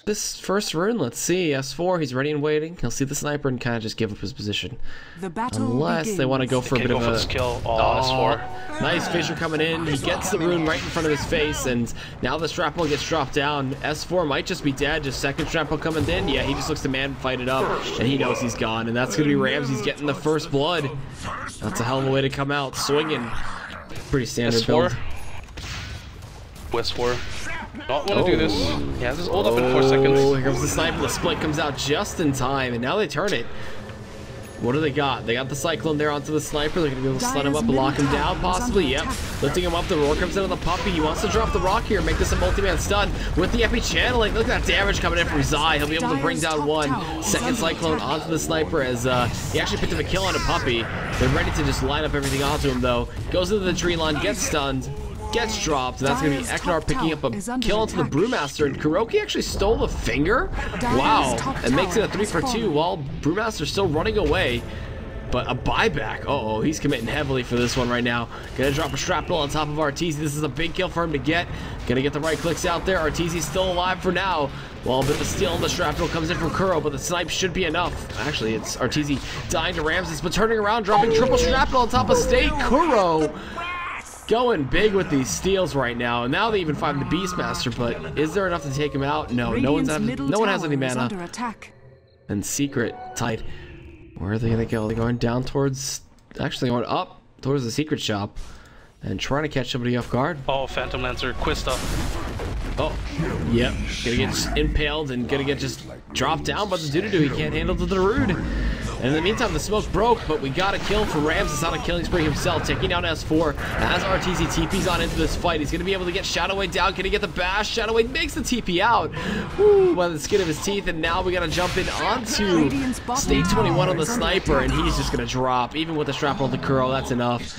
This first rune, let's see. S4, he's ready and waiting. He'll see the sniper and kind of just give up his position. Unless they want to go for a bit of a skill. S4. Nice fissure coming in. He gets the rune right in front of his face, and now the strapple gets dropped down. S4 might just be dead. Just second strapple coming in. Yeah, he just looks to man fight it up, and he knows he's gone. And that's going to be Ramses getting the first blood. That's a hell of a way to come out. Swinging. Pretty standard build. S4. Not want to do this. He has his ult up in 4 seconds. Here comes the sniper. The split comes out just in time, and now they turn it. What do they got? They got the cyclone there onto the sniper. They're gonna be able to stun him up and lock him down, possibly. Yep. Lifting him up. The roar comes in on the puppy. He wants to drop the rock here, make this a multi-man stun with the epi channeling. Look at that damage coming in from XII. He'll be able to bring down one. Second cyclone onto the sniper as he actually picked up a kill on a puppy. They're ready to just line up everything onto him though. Goes into the tree line, gets stunned. Gets dropped, and that's going to be XII picking up a kill onto the Brewmaster, and Kuroki actually stole the finger? Wow, and makes it a 3 for 2 while Brewmaster's still running away. But a buyback, uh-oh, he's committing heavily for this one right now. Gonna drop a shrapnel on top of Arteezy. This is a big kill for him to get. Gonna get the right clicks out there. Arteezy's still alive for now. Well, a bit of a steal on the shrapnel comes in from Kuro, but the snipe should be enough. Actually, it's Arteezy dying to Ramses, but turning around, dropping triple shrapnel on top of State. Kuro going big with these steals right now, and now they even find the Beastmaster, but is there enough to take him out? No, no one has any mana. And Secret tight. Where are they gonna go? They're going down towards, actually going up towards the secret shop and trying to catch somebody off guard. Oh, Phantom Lancer, Quista. Oh, yep, gonna get impaled and gonna get just dropped down by the doo-doo-doo. He can't handle the Darude. And in the meantime, the smoke broke, but we got a kill for Ramses on a killing spree himself, taking down S4 as Arteezy TP's on into this fight. He's going to be able to get Shadowway down. Can he get the bash? Shadowway makes the TP out. Woo, by the skin of his teeth, and now we got to jump in onto State 21 on the sniper, and he's just going to drop. Even with the shrapnel of the Kuro, that's enough.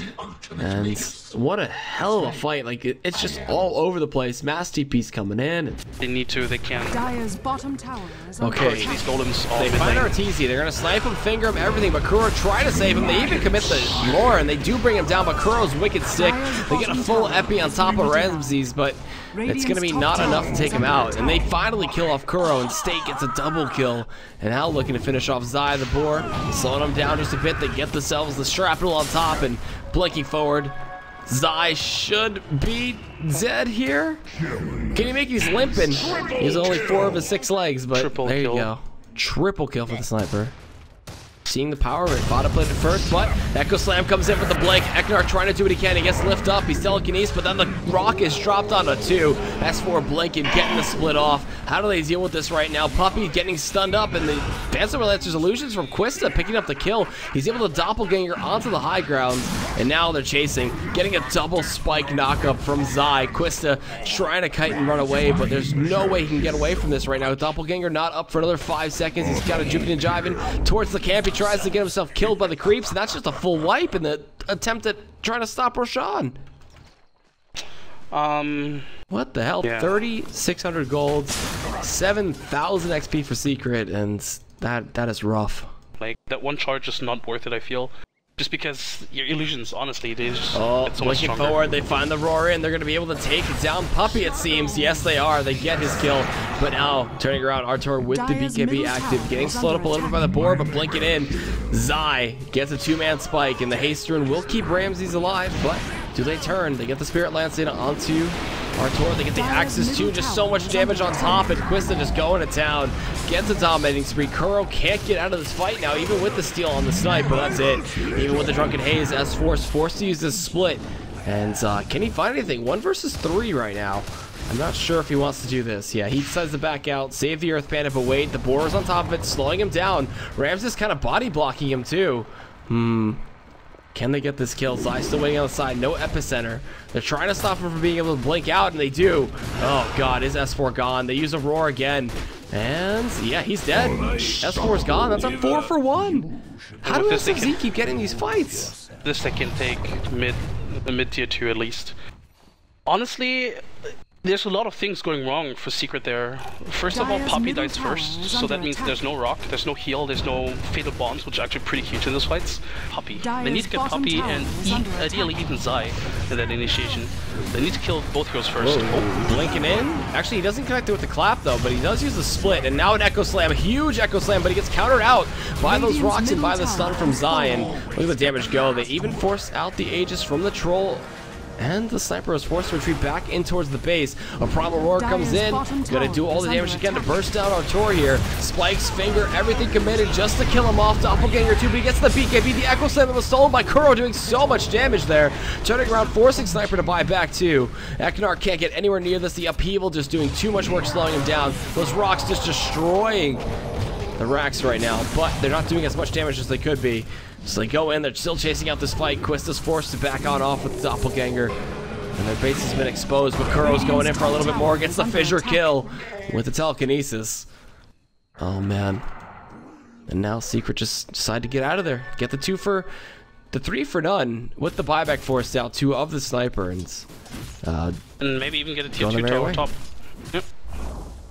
And what a hell of a fight. Like, it's just all over the place. Mass TP's coming in. They need to, they can. Okay, these golems all they find Arteezy. They're going to snipe him, finger him, everything, but Kuro try to save him. They even commit the lore, and they do bring him down, but Kuro's wicked sick. They get a full epi on top of Ramses, but it's going to be not enough to take him out. And they finally kill off Kuro, and State gets a double kill. And now looking to finish off XII, the boar, slowing him down just a bit. They get themselves the shrapnel on top, and blinking forward. XII should be dead here. Can you make these limping? He's only 4 of his 6 legs, but there you go. Triple kill for the sniper. Seeing the power of it. Bottom played it first, but Echo Slam comes in with the blink. Eknar trying to do what he can. He gets lift up. He's telekinesis, but then the rock is dropped onto 2. S4 blinking, getting the split off. How do they deal with this right now? Puppy getting stunned up, and the Phantom Lancer's illusions from Quista picking up the kill. He's able to doppelganger onto the high ground, and now they're chasing. Getting a double spike knockup from XII. Quista trying to kite and run away, but there's no way he can get away from this right now. Doppelganger not up for another 5 seconds. He's got a Jupiter and jiving towards the camp. He tries to get himself killed by the creeps, and that's just a full wipe in the attempt at trying to stop Roshan. What the hell? Yeah. 3,600 gold, 7,000 XP for Secret, and that is rough. Like, that one charge is not worth it, I feel. Just because your illusions, honestly, they just get so much stronger. Forward, they find the roar in. They're going to be able to take down Puppy, it seems. Yes, they are. They get his kill. But now, turning around, Artur with the BKB active, getting slowed up a little bit by the board, but blinking in. XII gets a 2-man spike, and the haste rune will keep Ramses alive, but do they turn? They get the Spirit Lance in onto Artur. They get the Axis too. Just so much damage on top, and Quista just going to town. Gets a dominating spree. Kuro can't get out of this fight now, even with the steal on the snipe, but that's it. Even with the Drunken Haze, S4 is forced to use this split. And can he find anything? 1 versus 3 right now. I'm not sure if he wants to do this. Yeah, he decides to back out, save the Earth Panda, but wait, the boar is on top of it, slowing him down. Ramses kind of body blocking him too. Can they get this kill? XII still waiting on the side. No epicenter. They're trying to stop him from being able to blink out, and they do. Oh god, is S4 gone? They use a roar again. And yeah, he's dead. S4's gone. That's a 4 for 1. How do SCZ keep getting these fights? This they can take mid tier 2 at least. Honestly, There's a lot of things going wrong for Secret there. First of all, Poppy dies first, so that means there's no rock, there's no heal, there's no fatal bonds, which are actually pretty huge in these fights. Poppy. They need to get Poppy and ideally even Xi in that initiation. They need to kill both heroes first. Oh, blinking in. Actually, he doesn't connect it with the clap though, but he does use the split, and now an Echo Slam, a huge Echo Slam, but he gets countered out by those rocks and by the stun from Xi, and look at the damage go. They even force out the Aegis from the troll, and the sniper is forced to retreat back in towards the base. A Primal Roar comes in, gonna do all the damage again to burst down our Tor here. Spikes, finger, everything committed just to kill him off. Doppelganger 2, but he gets the BKB. The Echo Slam that was stolen by Kuro, doing so much damage there. Turning around, forcing Sniper to buy back too. Eknar can't get anywhere near this. The upheaval just doing too much work slowing him down. Those rocks just destroying the racks right now, but they're not doing as much damage as they could be. So they go in, they're still chasing out this fight. Quista's forced to back on off with the Doppelganger, and their base has been exposed, but Kuro's going in for a little bit more, gets the fissure kill with the telekinesis. Oh man. And now Secret just decide to get out of there. Get the 3 for none with the buyback forced out, 2 of the sniper, and maybe even get a tier 2 tower top. Yep.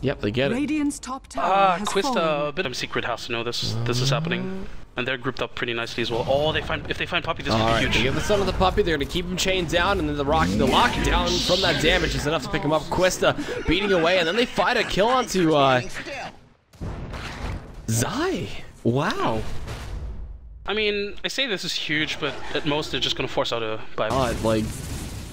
Yep, they get it. Radiant's top tower has Quista, fallen. a bit of Secret has to know this is happening. And they're grouped up pretty nicely as well. Oh, if they find Poppy, this would be huge. They give the stun of the Puppy, they're gonna keep him chained down, and then the lockdown from that damage is enough to pick him up. Quista beating away, and then they fight a kill onto Xi. Wow. I mean, I say this is huge, but at most they're just gonna force out a buyback. Like,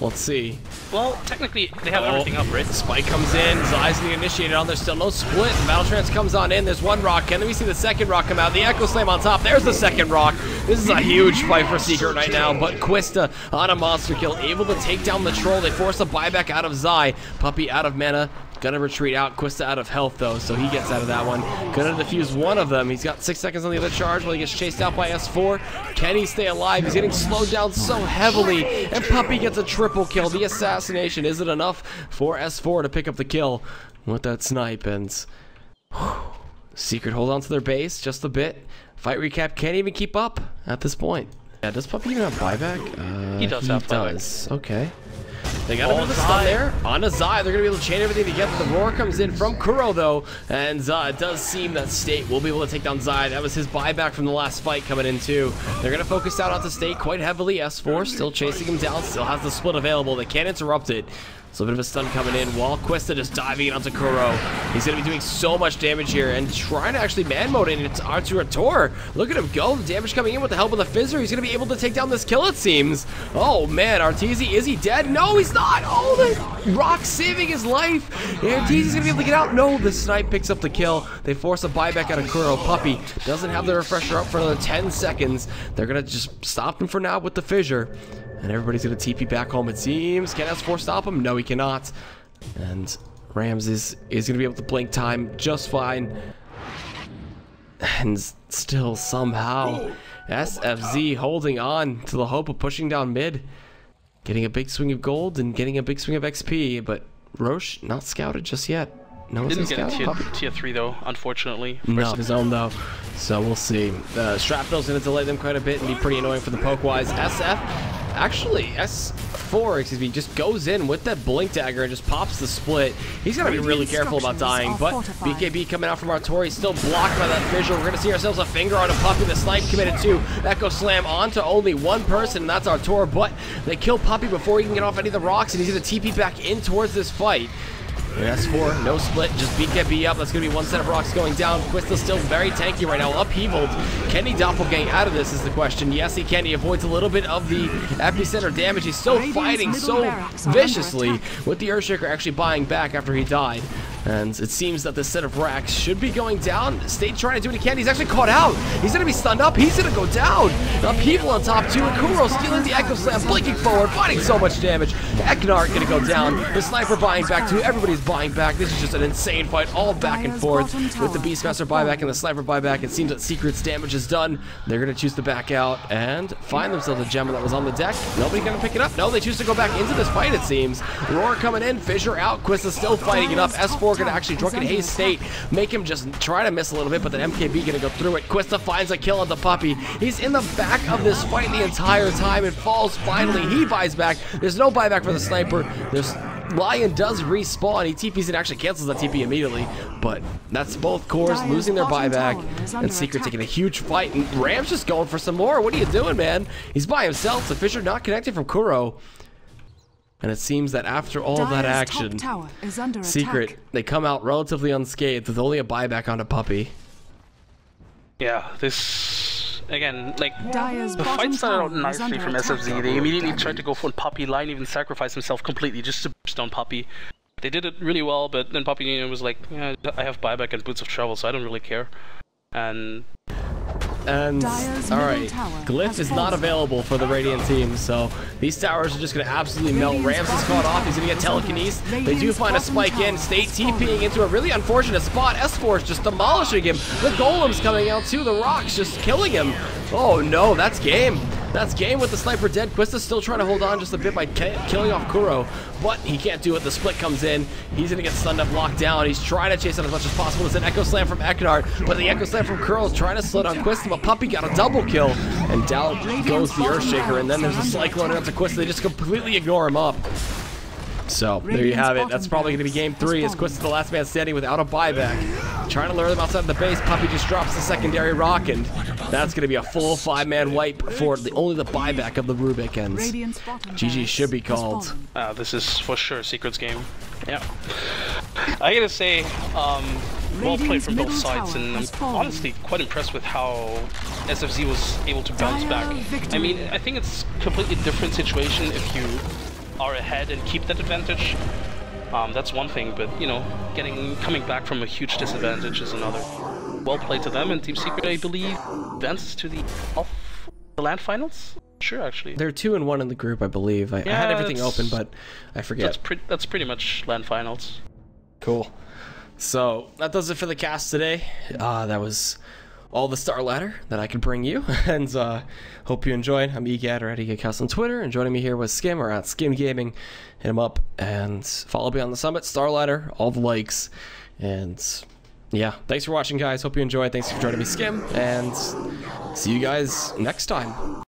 let's see. Well, technically, they have everything up, right? Spike comes in, Xi's being initiated on, there's still no split. Battle Trance comes on in, there's 1 rock, and then we see the 2nd rock come out. The Echo Slam on top, there's the 2nd rock. This is a huge fight for Secret right now, but Quista on a monster kill, able to take down the troll. They force a buyback out of Xi. Puppy out of mana, gonna retreat out. Quista out of health though, so he gets out of that one. Gonna defuse one of them. He's got 6 seconds on the other charge while he gets chased out by S4. Can he stay alive? He's getting slowed down so heavily, and Puppy gets a triple kill. The assassination, is it enough for S4 to pick up the kill with that snipe? And Secret hold on to their base just a bit. Fight recap can't even keep up at this point. Yeah, does Puppy even have buyback? He does have buyback. Okay. They got a bit of a stun there on a Xi. They're going to be able to chain everything together. The roar comes in from Kuro though, and it does seem that State will be able to take down Xi. That was his buyback from the last fight coming in too. They're going to focus out onto State quite heavily. S4 still chasing him down, still has the split available. They can't interrupt it. So a bit of a stun coming in while Quista just diving onto Kuro. He's going to be doing so much damage here and trying to actually man mode it onto a Tor. Look at him go. The damage coming in with the help of the Fizzer. He's going to be able to take down this kill, it seems. Oh man, Arteezy, is he dead? No, he's not. Oh, the rock saving his life. Arteezy's going to be able to get out. No, the snipe picks up the kill. They force a buyback out of Kuro. Puppy doesn't have the refresher up for another 10 seconds. They're going to just stop him for now with the fissure. And everybody's going to TP back home, it seems. Can S4 stop him? No, he cannot. And Rams is going to be able to blink time just fine. And still somehow SFZ holding on to the hope of pushing down mid. Getting a big swing of gold and getting a big swing of XP. But Roche not scouted just yet. No one's didn't get scouted. tier 3 though, unfortunately. No, his own though. So we'll see. Shrapnel's going to delay them quite a bit and be pretty annoying for the poke-wise. Actually, S4, excuse me, just goes in with that blink dagger and just pops the split. He's got to be really careful about dying, but BKB coming out from Artori, still blocked by that fissure. We're going to see ourselves a finger on a Puppy. The snipe committed to Echo Slam onto only 1 person, and that's Artor, but they kill Puppy before he can get off any of the rocks, and he's going to TP back in towards this fight. And S4, no split, just BKB up. That's going to be 1 set of rocks going down. Quista's still very tanky right now, upheavaled. Can he doppelgang out of this is the question. Yes, he can. He avoids a little bit of the epicenter damage. He's still fighting so viciously with the Earthshaker actually buying back after he died. And it seems that this set of racks should be going down. State trying to do what he can. He's actually caught out. He's going to be stunned up. He's going to go down. Upheaval on top too. And Kuro stealing the Echo Slam, blinking forward, fighting so much damage. Eknar going to go down. The sniper buying back too. Everybody's buying back. This is just an insane fight, all back and forth with the Beastmaster buyback and the sniper buyback. It seems that Secret's damage is done. They're going to choose to back out and find themselves a gem that was on the deck. Nobody going to pick it up. No, they choose to go back into this fight, it seems. Roar coming in, Fissure out. Quista still fighting it up. S4 going to actually Drunken Haze State make him just try to miss a little bit, but then MKB going to go through it. Quista finds a kill on the Puppy. He's in the back of this fight the entire time and falls finally. He buys back. There's no buyback for the sniper. There's Lion does respawn. He TPs and actually cancels that TP immediately. But that's both cores losing their buyback. And Secret taking a huge fight. And Ram's just going for some more. What are you doing, man? He's by himself. The Fisher not connected from Kuro. And it seems that after all that action, Secret, they come out relatively unscathed with only a buyback on a puppy. Yeah, this, again, like, the fight started out nicely from SFZ. They immediately tried to go for Puppy. Lion even sacrificed himself completely just to burst down Puppy. They did it really well, but then Puppy was like, yeah, I have buyback and Boots of Travel, so I don't really care. And alright, Glyph is not available for the Radiant team, so these towers are just going to absolutely melt. Rams is caught off, he's going to get telekinesis. They do find a spike in, State TPing into a really unfortunate spot. S4 is just demolishing him. The Golem's coming out too, the Rock's just killing him. Oh no, that's game. That's game with the sniper dead. Quista's still trying to hold on just a bit by killing off Kuro, but he can't do it. The split comes in. He's going to get stunned up, locked down. He's trying to chase out as much as possible. There's an Echo Slam from Eknard, but the Echo Slam from Kuro is trying to slow down Quista, but Puppy got a double kill, and down goes the Earthshaker, and then there's a Cyclone up to Quista. They just completely ignore him up. So, there you have it. That's probably going to be game 3 as Quista's the last man standing without a buyback. Trying to lure them outside the base. Puppy just drops the secondary rock, and that's going to be a full 5-man wipe for only the buyback of the Rubik ends. GG should be called. This is for sure Secret's game. Yeah. I gotta say, well played from both sides, and I'm honestly quite impressed with how SFZ was able to bounce back. I mean, I think it's a completely different situation if you are ahead and keep that advantage. That's one thing, but you know, coming back from a huge disadvantage is another. Well played to them, and Team Secret, I believe, advances to the LAN finals. Sure, actually. They're 2-1 in the group, I believe. I had everything open, but I forget. That's pretty much LAN finals. Cool. So that does it for the cast today. That was all the StarLadder that I could bring you, and hope you enjoyed. I'm EGAD or EGADcast on Twitter, and joining me here was Skim or at Skim Gaming. Hit him up and follow me on the summit, StarLadder, all the likes, and yeah, thanks for watching, guys. Hope you enjoyed. Thanks for joining me, Skim, and see you guys next time.